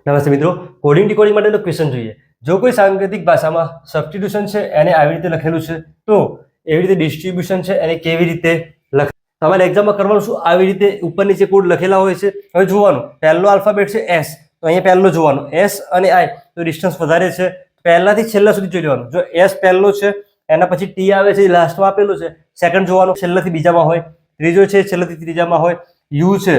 નમસ્તે મિત્રો, coding decoding માટેનો ક્વેશ્ચન જોઈએ. જો કોઈ સાંકેતિક ભાષામાં સબસ્ટિટ્યુશન છે એને આવી રીતે લખેલું છે તો એવી રીતે ડિસ્ટ્રીબ્યુશન છે એને કેવી રીતે લખાય. તમારે એક્ઝામમાં કરવાનું શું, આવી રીતે ઉપર નીચે કોડ લખેલા હોય છે. હવે જોવાનું, પહેલો આલ્ફાબેટ છે એસ, તો અહીંયા પહેલો જોવાનો એસ અને આઈ, તો ડિસ્ટન્સ વધારે છે. પહેલાથી છેલ્લા સુધી જોઈ લેવાનું. જો એસ પહેલો છે એના પછી ટી આવે છે લાસ્ટમાં આપેલું છે, સેકન્ડ જોવાનું છેલ્લાથી બીજામાં હોય, ત્રીજો છે છેલ્લાથી ત્રીજામાં હોય, યુ છે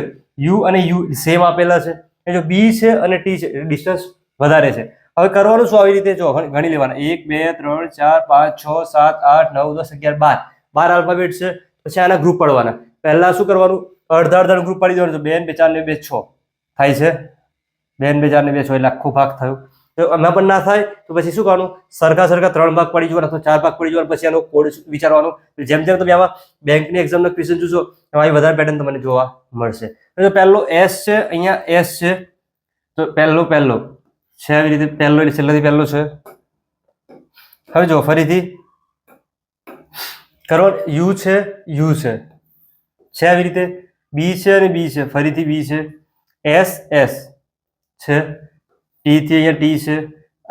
યુ અને યુ સેમ આપેલા છે, જો બી છે અને ટી છે ડિસ્ટન્સ વધારે છે. હવે કરવાનું શું, આવી રીતે જો ગણી લેવાના 1 2 3 4 5 6 7 8 9 10 11 12 આલ્ફાબેટ છે. પછી આના ગ્રુપ પાડવાના. પહેલા શું કરવાનું, અડધા અડધા ગ્રુપ પાડી દેવાનું. 2 2 4 ને 2 6 થાય છે, 2 2 4 ને 2 6 એટલે આખો ભાગ થયો. તો એમાં પણ ના થાય તો પછી શું કરવાનું, સરખા 3 ભાગ પડી જવાના અથવા 4 ભાગ પડી જવાના. પછી આનો કોડ વિચારવાનો. જેમ જેમ તમે આમાં બેંકની એક્ઝામના ક્વેશ્ચન જોશો એમાં વધારે પેટર્ન તમને જોવા મળશે. તો પહેલો એસ છે, અહીંયા એસ છે તો પહેલો છે આવી રીતે, પહેલો એટલે છેલ્લાથી પહેલો છે. હવે જો ફરીથી કરો, યુ છે આવી રીતે, બી છે અને બી છે, ફરીથી બી છે, એસ છે, ટી થી અહીંયા ટી છે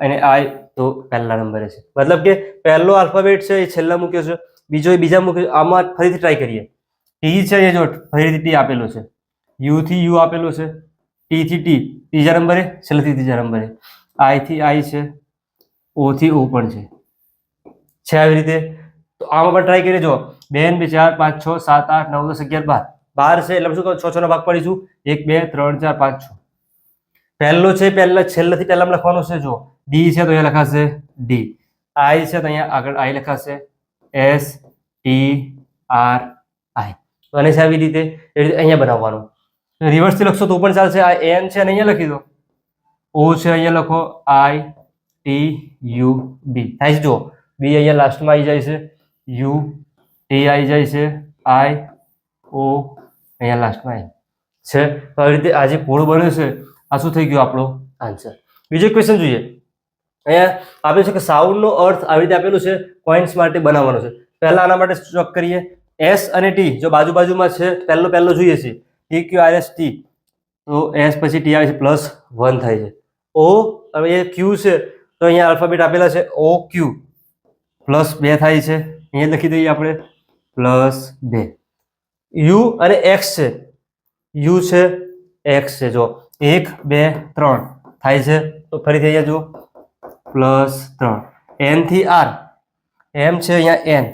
અને આઈ તો પહેલા નંબરે છે. મતલબ કે પહેલો આલ્ફાબેટ છે એ છેલ્લા મૂક્યો છે, બીજો એ બીજા મૂક્યો. આમાં ફરીથી ટ્રાય કરીએ. ટી છે અહીંયા જો ફરીથી ટી આપેલો છે, યુ થી યુ આપેલો છે, ટી થી ટી ત્રીજા નંબરે, છેલ્લેથી ત્રીજા નંબરે, આઈ થી આઈ છે, ઓ થી ઓ પણ છે આવી રીતે. તો આમાં પણ ટ્રાય કરીએ. જો 2 2 4 5 6 7 8 9 10 11 12 છે એટલે શું કહું, 6 6 ના ભાગ પડીશું. 1 2 3 4 5 6. પહેલો છે પહેલા છેલ્લેથી પહેલામાં લખવાનો છે. જો ડી છે તો અહીંયા લખાશે ડી, આઈ છે તો અહીંયા આગળ આઈ લખાશે, એસ ટી આર આઈ. તો અને છે આવી રીતે એ રીતે અહીંયા બનાવવાનું. રિવર્સથી લખશો તો પણ ચાલશે. આ એન છે અને અહીંયા લખી દો, ઓ છે અહીંયા લખો, આઈ ટી યુ બી થાય છે. જો બી અહીંયા લાસ્ટમાં આવી જાય છે, યુ ટી આવી જાય છે, આઈ ઓ અહીંયા લાસ્ટમાં આવી છે. તો આવી રીતે આજે પૂરું બન્યું છે. આ શું થઈ ગયું, આપણો આન્સર. બીજો ક્વેશ્ચન જોઈએ. અહીંયા આપેલું છે કે સાઉન્ડનો અર્થ આવી રીતે આપેલું છે, પોઈન્ટ્સ માટે બનાવવાનો છે. પહેલા આના માટે ચોક કરીએ. એસ અને ટી જો બાજુમાં છે, પહેલો જોઈએ છે, T Q R S T, તો એસ પછી ટી આવે છે +1 થાય છે. ઓ હવે એ ક્યુ છે તો અહીંયા આલ્ફાબેટ આપેલા છે, ઓ ક્યુ +2 થાય છે, અહીંયા લખી દઈએ આપણે +2. યુ અને એક્સ છે, યુ છે એક્સ છે, જો 1 2 3 થાય છે તો ફરીથી અહીંયા જો +3. એન થી આર, એમ છે અહીંયા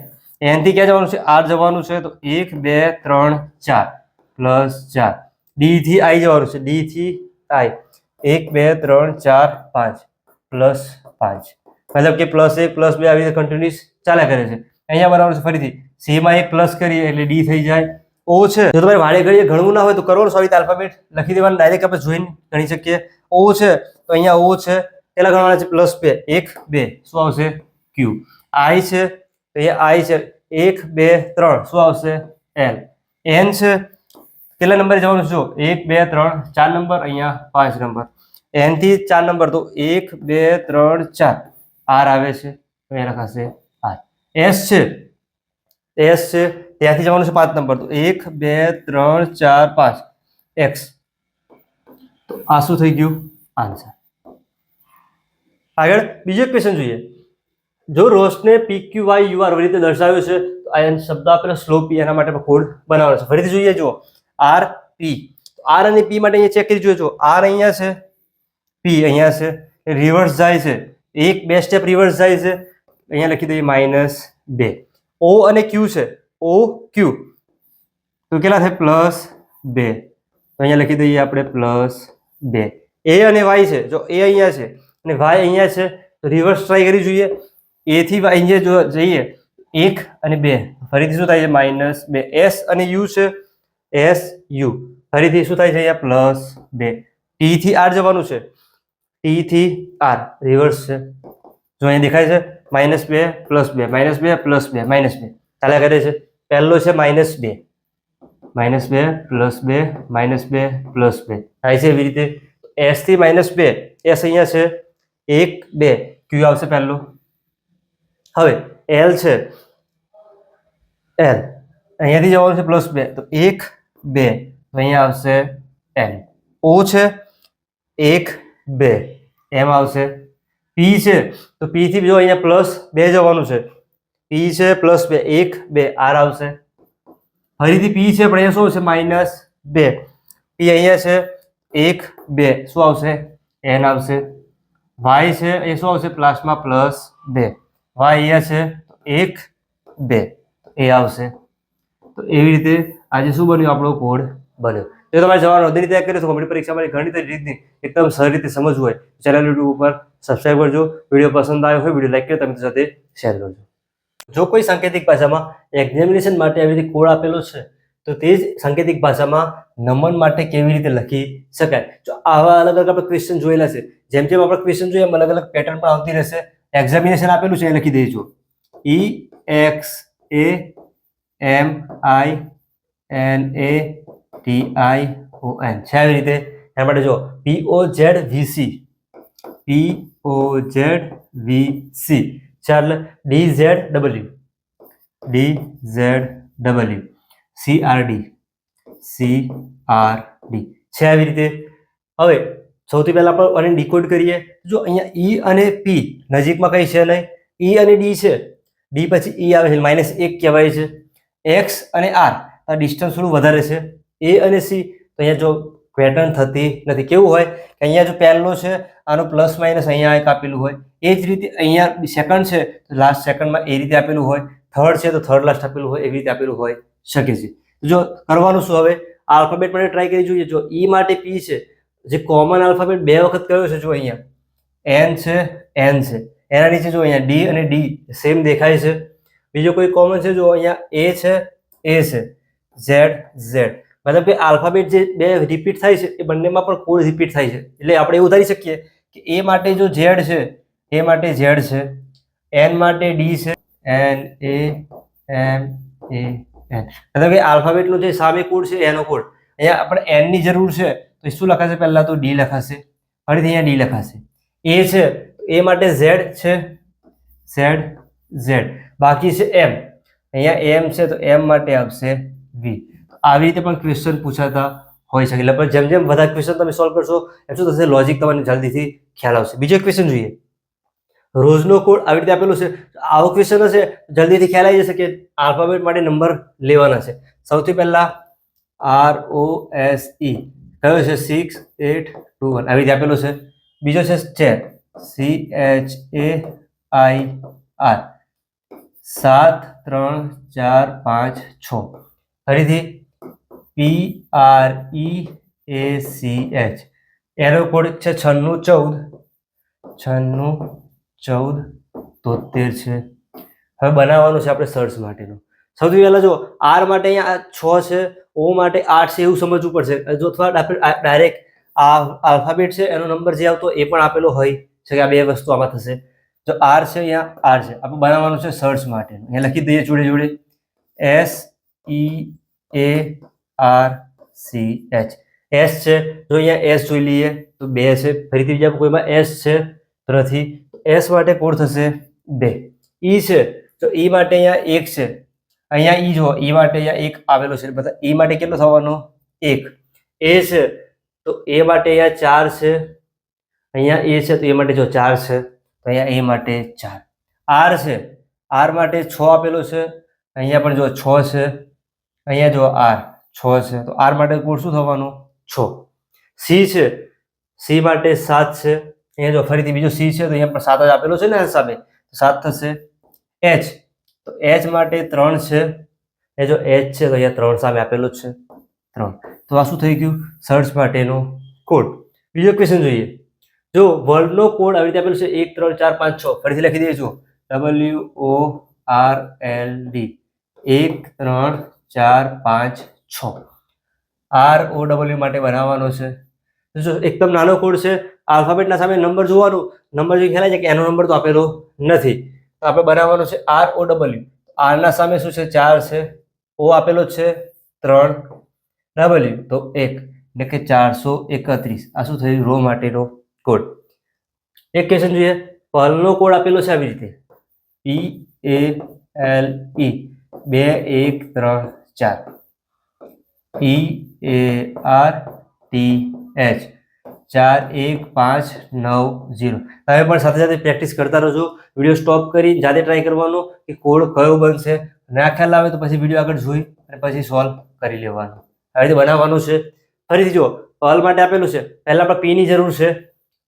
એન થી ક્યાં જવાનું છે, આર જવાનું છે, તો 1 2 3 4 +4. ડી થી આઈ જવાનું છે, ડી થી આઈ 1 2 3 4 5 +5. મતલબ કે +1 +2 આવી રીતે કન્ટિન્યુઅસ ચાલ્યા કરે છે. અહીંયા બરાબર છે, ફરીથી સી માં 1 પ્લસ કરીએ એટલે ડી થઈ જાય. ઓ છે, જો તમારે વાળે ઘડીએ ગણવું ના હોય તો કરવાનું, આવી રીતે આલ્ફાબેટ લખી દેવાનું, ડાયરેક્ટ આપણે જોઈને ગણી શકીએ. ઓ છે તો અહીંયા ઓ છે, કેટલા ગણવાના છે, +2 1 2 શું આવશે, ક્યુ. આઈ છે તો અહીંયા આઈ છે 1 2 3 શું આવશે, એલ. એન છે કેટલા નંબરે જવાનું છે, જો 1 2 3 4 નંબર, અહીંયા 5 નંબર. એન થી 4 નંબર તો 1 2 3 4, આર આવે છે તો એ લખાશે આર. એસ છે ત્યાંથી જવાનું છે 5 નંબર, તો 1 2 3 4 5 એક્સ. તો આ શું થઈ ગયું, આન્સર. આગળ બીજો ક્વેશ્ચન જોઈએ. જો રોશને પી ક્યુ વાય યુ આર રીતે દર્શાવ્યો છે તો આ શબ્દ આપેલો સ્લો પી, એના માટે કોડ બનાવવાનો છે. ફરીથી જોઈએ, જો આર પી, આર અને પી માટે અહીંયા ચેક કરી જોઈએ. જો આર અહીંયા છે, પી અહીંયા છે, રિવર્સ જાય છે, 1 2 સ્ટેપ રિવર્સ જાય છે, અહીંયા લખી દઈએ -2. ઓ અને ક્યુ છે, ઓ ક્યુ તો કેટલા થાય, +2, તો અહીંયા લખી દઈએ આપણે +2. એ અને વાય છે, જો એ અહીંયા છે અને વાય અહીંયા છે, તો રિવર્સ ટ્રાય કરી જોઈએ. એ થી વાય અહીંયા જો જઈએ 1 અને 2, ફરીથી શું થાય છે, -2. એસ અને યુ છે, એસ યુ ફરીથી શું થાય છે, અહીંયા +2. ટી થી આર જવાનું છે, ટી થી આર રિવર્સ છે, જો અહીંયા દેખાય છે -2 +2 -2 +2 -2 ચાલ્યા કરે છે. પહેલો છે -2 -2 +2 -2 +2 થાય છે એવી રીતે. એસ થી -2, એસ અહીંયા છે, 1 2 ક્યુ આવશે પહેલો. હવે એલ છે, એલ અહીંયાથી જવાનું છે +2, તો 1 2 તો અહીંયા આવશે એલ. ઓ છે 1 2 એમ આવશે. પી છે તો પી થી જો અહીંયા +2 જવાનું છે, પી છે +2 1 2 આર આવશે. ફરીથી પી છે પણ અહીંયા શું આવશે -2, પી અહીંયા છે 1 2 શું આવશે એન આવશે. વાય છે એ શું આવશે પ્લસમાં +2, વાય અહીંયા છે 1 2 એ આવશે. તો એવી રીતે આજે શું બન્યું આપણો કોડ બન્યો. જો તમારે જવાનો નોંધણી તૈયાર કર્યો તો કોમ્પ્યુટર પરીક્ષામાં ઘણી રીતની એકદમ સરળ રીતે સમજવું હોય ચેનલ યુટ્યુબ ઉપર સબસ્ક્રાઈબ કરજો. વિડીયો પસંદ આવ્યો હોય વિડીયો લાઈક કરી તમે સાથે શેર કરજો. જો કોઈ સાંકેતિક ભાષામાં એક્ઝામિનેશન માટે આવી રીતે કોડ આપેલો છે તો તે જ સાંકેતિક ભાષામાં નમન માટે કેવી રીતે લખી શકાય. જો આવા અલગ અલગ આપણે ક્વેશ્ચન જોયેલા છે, જેમ જેમ આપણે ક્વેશ્ચન જોઈએ એમ અલગ અલગ પેટર્ન પણ આવતી રહેશે. એક્ઝામિનેશન આપેલું છે એ લખી દેજો EXAMINATION છે આવી રીતે. એના માટે જો POZVC ચાલ DZW CRD છે આવી રીતે. હવે સૌથી પહેલા આપણે આને ડીકોડ કરીએ. જો અહીંયા ઈ અને પી નજીકમાં કઈ છે નહીં, ઈ અને ડી છે, ડી પછી ઈ આવે છે -1 કહેવાય છે. એક્સ અને આર આ ડિસ્ટન્સ થોડું વધારે છે. એ અને સી તો અહીંયા જો પેટર્ન થતી નથી. કેવું હોય કે અહીંયા જો પહેલો છે આનો પ્લસ માઇનસ અહીંયા એક આપેલું હોય, એ જ રીતે અહીંયા સેકન્ડ છે તો લાસ્ટ સેકન્ડમાં એ રીતે આપેલું હોય, થર્ડ છે તો થર્ડ લાસ્ટ આપેલું હોય, એવી રીતે આપેલું હોય શકે છે. જો કરવાનું શું હવે આલ્ફાબેટ માટે ટ્રાય કરી જોઈએ. જો ઈ માટે પી છે, જે કોમન આલ્ફાબેટ 2 વખત કયો છે જો અહીંયા એન છે એન છે, એના નીચે જો અહીંયા ડી અને ડી સેમ દેખાય છે. બીજો કોઈ કોમન છે જો અહીંયા એ છે એ છે, ઝેડ ઝેડ, મતલબ કે આલ્ફાબેટ જે 2 રિપીટ થાય છે એ બંનેમાં પણ કોડ રિપીટ થાય છે. એટલે આપણે એવું ધારી શકીએ કે એ માટે જો ઝેડ છે એ માટે ઝેડ છે, એન માટે ડી છે NAMAN, મતલબ કે આલ્ફાબેટનો જે સામે કોડ છે એનો કોડ. અહીંયા આપણે એન ની જરૂર છે તો શું લખાશે પહેલા તો ડી લખાશે, ફરીથી અહીંયા ડી લખાશે. એ છે એ માટે ઝેડ છે ઝેડ, બાકી છે એમ, અહીંયા એમ છે તો એમ માટે આવશે વી. આવી રીતે પણ ક્વેશ્ચન પૂછાતા હોઈ શકે. એટલે જેમ જેમ બધા ક્વેશ્ચન તમે સોલ્વ કરશો એમ શું થશે લોજિક તમને જલ્દીથી ખ્યાલ આવશે. બીજો ક્વેશ્ચન જોઈએ. રોજનો કોડ આવી રીતે આપેલો છે. આવો ક્વેશ્ચન હશે જલ્દીથી ખ્યાલ આવી જશે કે આલ્ફાબેટ માટે નંબર લેવાના છે. સૌથી પહેલા ROSE કયો છે 6821 આવી રીતે આપેલો છે. બીજો છે ચેર CHAIR 7 3 4 5 6, ફરીથી PREACH એનો કોડ છે 9614 છે. હવે બનાવવાનું છે આપણે સર્ચ માટેનું. સૌથી પહેલા જો આર માટે અહીંયા 6 છે, ઓ માટે 8 છે એવું સમજવું પડશે. જો અથવા ડાયરેક્ટ આ આલ્ફાબેટ છે એનો નંબર જે આવતો એ પણ આપેલો હોય છે કે આ 2 વસ્તુ આમાં થશે. જો આર છે અહીંયા આર છે, આપણે બનાવવાનું છે સર્ચ માટેનું. અહીંયા લખી દઈએ જોડે જોડે SEARCH. એસ છે જો અહીંયા એસ જોઈ લઈએ તો 2 છે, ફરીથી બીજા કોઈમાં એસ છે તો નથી, એસ માટે કોડ થશે 2. ઈ છે તો ઈ માટે અહીંયા 1 છે, અહીંયા ઈ જો ઈ માટે અહીંયા 1 આવેલો છે, બધા ઈ માટે કેટલો થવાનો 1. એ છે તો એ માટે અહીંયા 4 છે, અહીંયા એ છે તો એ માટે જો 4 છે તો અહીંયા એ માટે 4. આર છે, આર માટે 6 આપેલો છે, અહીંયા પણ જો 6 છે, અહીંયા જો આર 6 છે તો આર માટે કોડ શું થવાનો 6. સી છે, સી માટે 7 છે, અહીંયા જો ફરીથી બીજો સી છે તો અહીંયા પણ 7 જ આપેલો છે ને હિસાબે 7 થશે. એચ તો એચ માટે 3 છે, એ જો એચ છે તો અહીંયા 3 સામે આપેલો જ છે 3. તો આ શું થઈ ગયું સર્ચ માટેનો કોડ. બીજો ક્વેશ્ચન જોઈએ. જો વર્લ્ડનો કોડ આવી રીતે આપેલો છે 1 3 4 5 6, ફરીથી લખી દેજો WORLD 1 3 4 5 6. ROW માટે બનાવવાનો છે. જો એકદમ નાનો કોડ છે, આલ્ફાબેટના સામે નંબર જોવાનું, નંબર જો ખ્યાલ છે કે એનો નંબર તો આપેલો નથી, તો આપણે બનાવવાનો છે ROW. આર ના સામે શું છે 4 છે, ઓ આપેલો છે 3, W તો 1 એટલે કે 431. આ શું થયું રો માટેનો કોડ. એક ક્વેશ્ચન જોઈએ. પર્લનો કોડ આપેલો છે આવી રીતે PALE 2 1 3 4, EARTH 4159 તમે પણ સાથે સાથે પ્રેક્ટિસ કરતા રહેજો. વિડીયો સ્ટોપ કરી જાતે ટ્રાય કરવાનો કે કોડ કયો બનશે. ના ખ્યાલ આવે તો પછી વિડીયો આગળ જોઈ અને પછી સોલ્વ કરી લેવાનો. આવી રીતે બનાવવાનું છે. ફરીથી જુઓ, પલ માટે આપેલું છે, પહેલા આપણે પી ની જરૂર છે.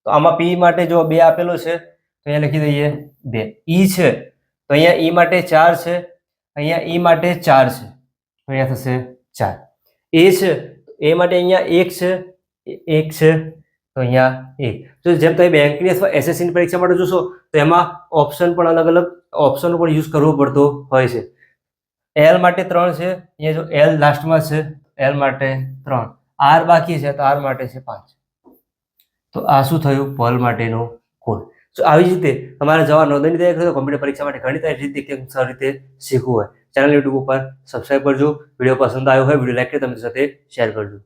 તો આમાં પી માટે જો 2 આપેલો છે તો અહીંયા લખી દઈએ 2. ઈ છે તો અહીંયા ઈ માટે 4 છે, અહીંયા ઈ માટે 4 છે તો અહીંયા થશે 4. એ છે એ માટે અહીંયા 1 છે, 1 છે તો અહીંયા 1. તો જેમ તમે બેંકની અથવા એસએસસીની પરીક્ષા માટે જોશો તો એમાં ઓપ્શન પણ અલગ અલગ ઓપ્શનનો પણ યુઝ કરવો પડતો હોય છે. એલ માટે 3 છે, અહીંયા જો એલ લાસ્ટમાં છે, એલ માટે 3. આર બાકી છે તો આર માટે છે 5. તો આ શું થયું? પલ માટેનો કોડ. તો આવી જ રીતે તમારે જવા નોંધણી તૈયાર કરો કોમ્પ્યુટર પરીક્ષા માટે ઘણી સારી રીતે કેમ સારી રીતે શીખવું હોય. ચેનલ યુટ્યુબ ઉપર સબસ્ક્રાઈબ કરજો. વિડીયો પસંદ આવ્યો હોય વિડીયો લાઈક કરી તમારી સાથે શેર કરજો.